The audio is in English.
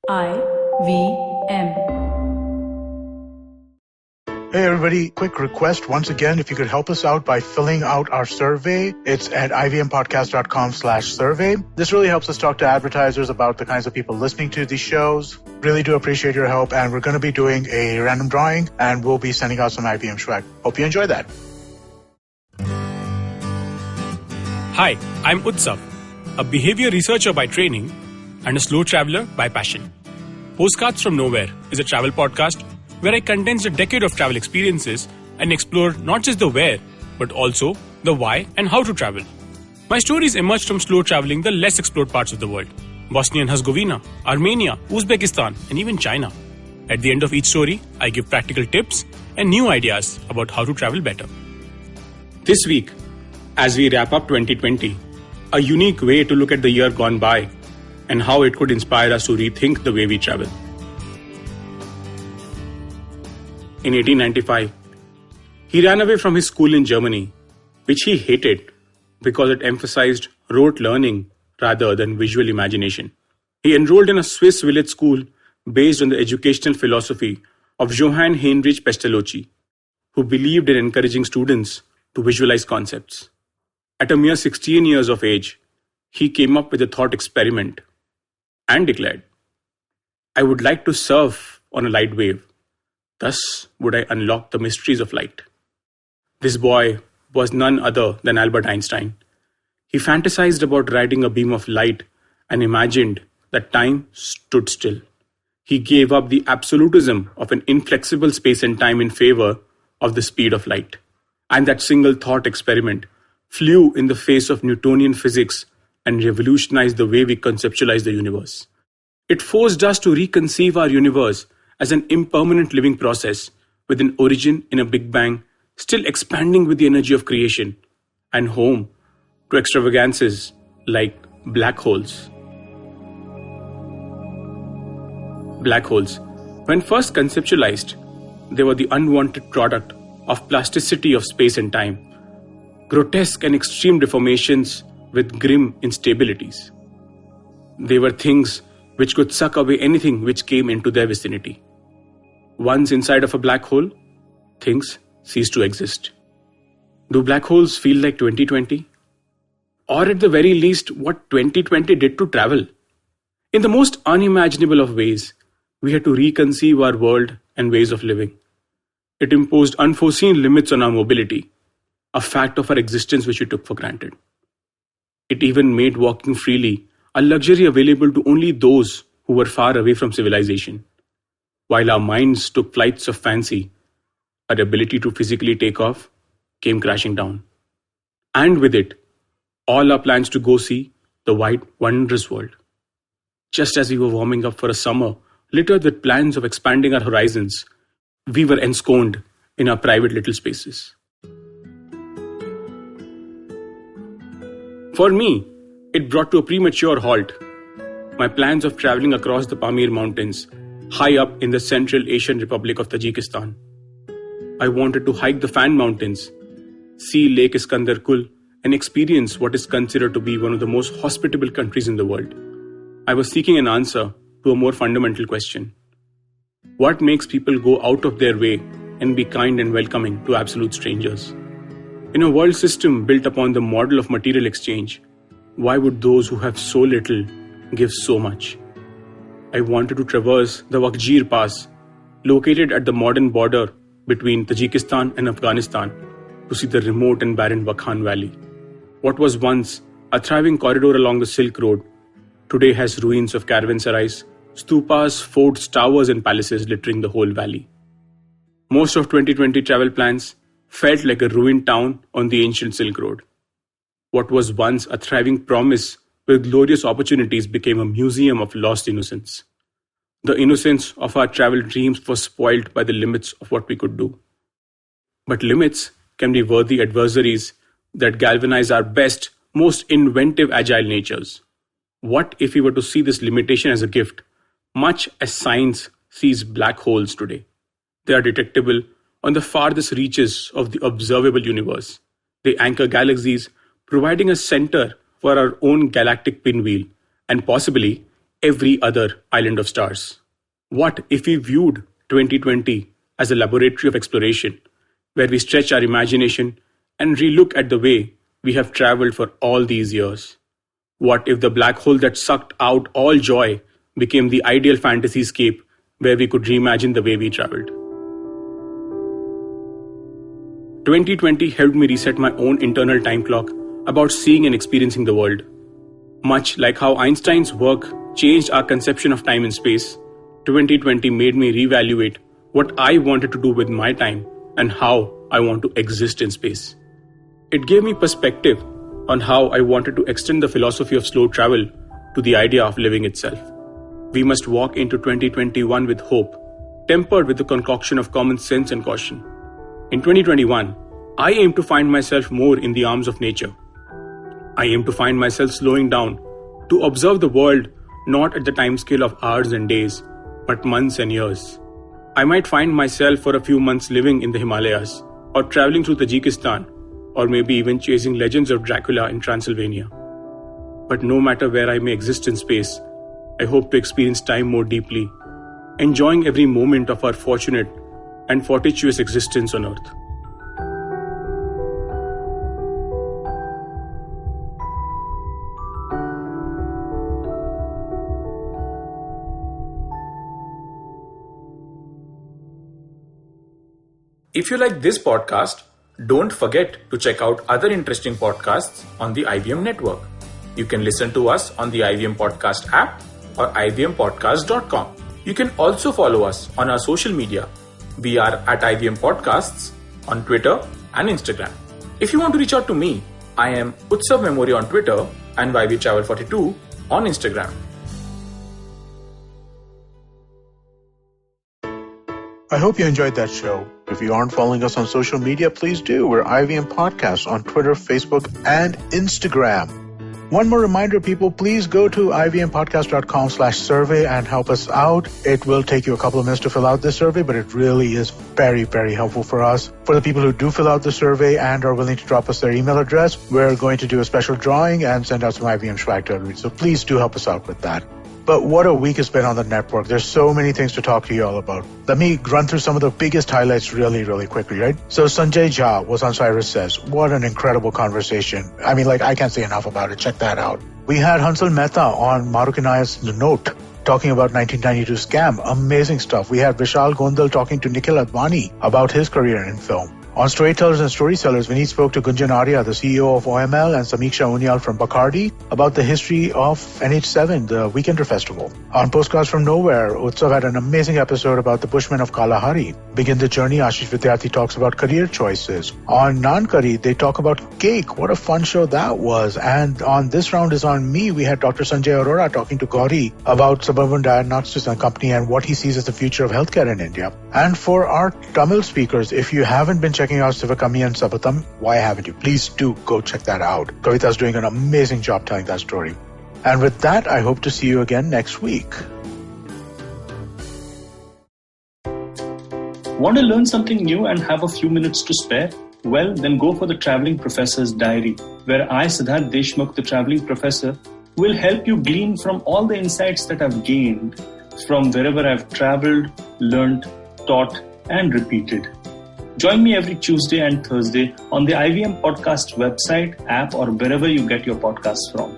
IVM. Hey everybody, quick request once again, if you could help us out by filling out our survey. It's at ivmpodcast.com/survey. This really helps us talk to advertisers about the kinds of people listening to these shows. Really do appreciate your help, and we're going to be doing a random drawing, and we'll be sending out some IVM swag. Hope you enjoy that. Hi, I'm Utsav, a behavior researcher by training and a slow traveler by passion. Postcards from Nowhere is a travel podcast where I condense a decade of travel experiences and explore not just the where, but also the why and how to travel. My stories emerged from slow traveling the less explored parts of the world: Bosnia and Herzegovina, Armenia, Uzbekistan, and even China. At the end of each story, I give practical tips and new ideas about how to travel better. This week, as we wrap up 2020, a unique way to look at the year gone by and how it could inspire us to rethink the way we travel. In 1895, he ran away from his school in Germany, which he hated because it emphasized rote learning rather than visual imagination. He enrolled in a Swiss village school based on the educational philosophy of Johann Heinrich Pestalozzi, who believed in encouraging students to visualize concepts. At a mere 16 years of age, he came up with a thought experiment and declared, "I would like to surf on a light wave. Thus would I unlock the mysteries of light." This boy was none other than Albert Einstein. He fantasized about riding a beam of light and imagined that time stood still. He gave up the absolutism of an inflexible space and time in favor of the speed of light. And that single thought experiment flew in the face of Newtonian physics and revolutionized the way we conceptualize the universe. It forced us to reconceive our universe as an impermanent living process with an origin in a Big Bang, still expanding with the energy of creation, and home to extravagances like black holes. Black holes, when first conceptualized, they were the unwanted product of plasticity of space and time, grotesque and extreme deformations with grim instabilities. They were things which could suck away anything which came into their vicinity. Once inside of a black hole, things cease to exist. Do black holes feel like 2020? Or at the very least, what 2020 did to travel? In the most unimaginable of ways, we had to reconceive our world and ways of living. It imposed unforeseen limits on our mobility, a fact of our existence which we took for granted. It even made walking freely a luxury available to only those who were far away from civilization. While our minds took flights of fancy, our ability to physically take off came crashing down. And with it, all our plans to go see the wide, wondrous world. Just as we were warming up for a summer littered with plans of expanding our horizons, we were ensconced in our private little spaces. For me, it brought to a premature halt my plans of traveling across the Pamir Mountains, high up in the Central Asian Republic of Tajikistan. I wanted to hike the Fan Mountains, see Lake Iskandar Kul, and experience what is considered to be one of the most hospitable countries in the world. I was seeking an answer to a more fundamental question. What makes people go out of their way and be kind and welcoming to absolute strangers? In a world system built upon the model of material exchange, why would those who have so little give so much? I wanted to traverse the Wakjir Pass, located at the modern border between Tajikistan and Afghanistan, to see the remote and barren Wakhan Valley. What was once a thriving corridor along the Silk Road, today has ruins of caravansarais, stupas, forts, towers and palaces littering the whole valley. Most of 2020 travel plans felt like a ruined town on the ancient Silk Road. What was once a thriving promise with glorious opportunities became a museum of lost innocence. The innocence of our travel dreams was spoiled by the limits of what we could do. But limits can be worthy adversaries that galvanize our best, most inventive, agile natures. What if we were to see this limitation as a gift, much as science sees black holes today? They are detectable on the farthest reaches of the observable universe. They anchor galaxies, providing a center for our own galactic pinwheel, and possibly every other island of stars? What if we viewed 2020 as a laboratory of exploration, where we stretch our imagination and relook at the way we have traveled for all these years? What if the black hole that sucked out all joy became the ideal fantasy scape where we could reimagine the way we traveled? 2020 helped me reset my own internal time clock about seeing and experiencing the world. Much like how Einstein's work changed our conception of time and space, 2020 made me reevaluate what I wanted to do with my time and how I want to exist in space. It gave me perspective on how I wanted to extend the philosophy of slow travel to the idea of living itself. We must walk into 2021 with hope, tempered with the concoction of common sense and caution. In 2021, I aim to find myself more in the arms of nature. I aim to find myself slowing down to observe the world not at the timescale of hours and days, but months and years. I might find myself for a few months living in the Himalayas, or traveling through Tajikistan, or maybe even chasing legends of Dracula in Transylvania. But no matter where I may exist in space, I hope to experience time more deeply, enjoying every moment of our fortunate and fortuitous existence on Earth. If you like this podcast, don't forget to check out other interesting podcasts on the IVM network. You can listen to us on the IVM Podcast app or ivmpodcast.com. You can also follow us on our social media. We are at IVM Podcasts on Twitter and Instagram. If you want to reach out to me, I am Utsav Mamoria on Twitter and YVTravel42 on Instagram. I hope you enjoyed that show. If you aren't following us on social media, please do. We're IVM Podcasts on Twitter, Facebook, and Instagram. One more reminder, people, please go to ivmpodcast.com/survey and help us out. It will take you a couple of minutes to fill out this survey, but it really is very, very helpful for us. For the people who do fill out the survey and are willing to drop us their email address, we're going to do a special drawing and send out some IVM swag to everybody. So please do help us out with that. But what a week it's been on the network. There's so many things to talk to you all about. Let me run through some of the biggest highlights really, really quickly, right? So Sanjay Jha was on Cyrus Says. What an incredible conversation. I mean, I can't say enough about it. Check that out. We had Hansal Mehta on Marukinaya's Note talking about 1992 scam. Amazing stuff. We had Vishal Gondal talking to Nikhil Advani about his career in film. On Storytellers and Storysellers, Vineet spoke to Gunjan Arya, the CEO of OML, and Samiksha Unyal from Bacardi about the history of NH7, the Weekender Festival. On Postcards from Nowhere, Utsav had an amazing episode about the Bushmen of Kalahari. Begin the Journey, Ashish Vidyarthi talks about career choices. On Naan Curry, they talk about cake. What a fun show that was. And on This Round is on Me, we had Dr. Sanjay Arora talking to Gauri about Suburban Diagnostics and Company and what he sees as the future of healthcare in India. And for our Tamil speakers, if you haven't been checking out Sivakami and Sabatam, why haven't you? Please do go check that out. Kavita's doing an amazing job telling that story. And with that, I hope to see you again next week. Want to learn something new and have a few minutes to spare? Well, then go for the Traveling Professor's Diary, where I, Siddharth Deshmukh, the Traveling Professor, will help you glean from all the insights that I've gained from wherever I've traveled, learned, taught, and repeated. Join me every Tuesday and Thursday on the IVM Podcast website, app, or wherever you get your podcasts from.